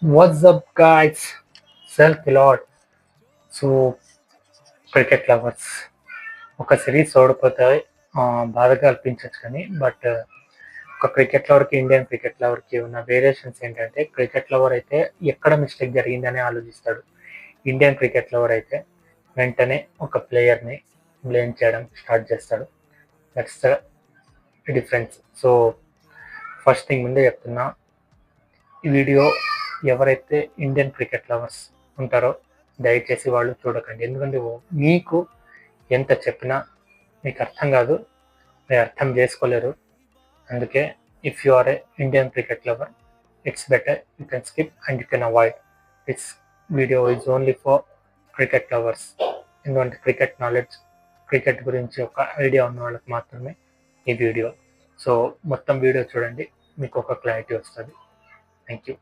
What's up, guys? Self Lord. So cricket lovers ఒక series ఓడిపోతే బాధగా అనిపించవచ్చు కానీ ఒక క్రికెట్ లవర్కి ఇండియన్ క్రికెట్ లవర్కి ఉన్న వేరియేషన్స్ ఏంటంటే క్రికెట్ లవర్ అయితే ఎక్కడ మిస్టేక్ జరిగిందని ఆలోచిస్తాడు. ఇండియన్ క్రికెట్ లవర్ అయితే వెంటనే ఒక ప్లేయర్ని బ్లేమ్ చేయడం స్టార్ట్ చేస్తాడు. That's the difference. So first thing ముందే చెప్తున్నా, ఈ వీడియో ఎవరైతే ఇండియన్ క్రికెట్ లవర్స్ ఉంటారో దయచేసి వాళ్ళు చూడకండి. ఎందుకంటే మీకు ఎంత చెప్పినా మీకు అర్థం కాదు, మీరు అర్థం చేసుకోలేరు. అందుకే if you are a Indian cricket lover, it's better you can skip and you can avoid. This video is only for cricket lovers. ఎందుకంటే క్రికెట్ నాలెడ్జ్, క్రికెట్ గురించి ఒక ఐడియా ఉన్న వాళ్ళకి మాత్రమే ఈ వీడియో. సో మొత్తం వీడియో చూడండి, మీకు ఒక క్లారిటీ వస్తుంది. Thank you.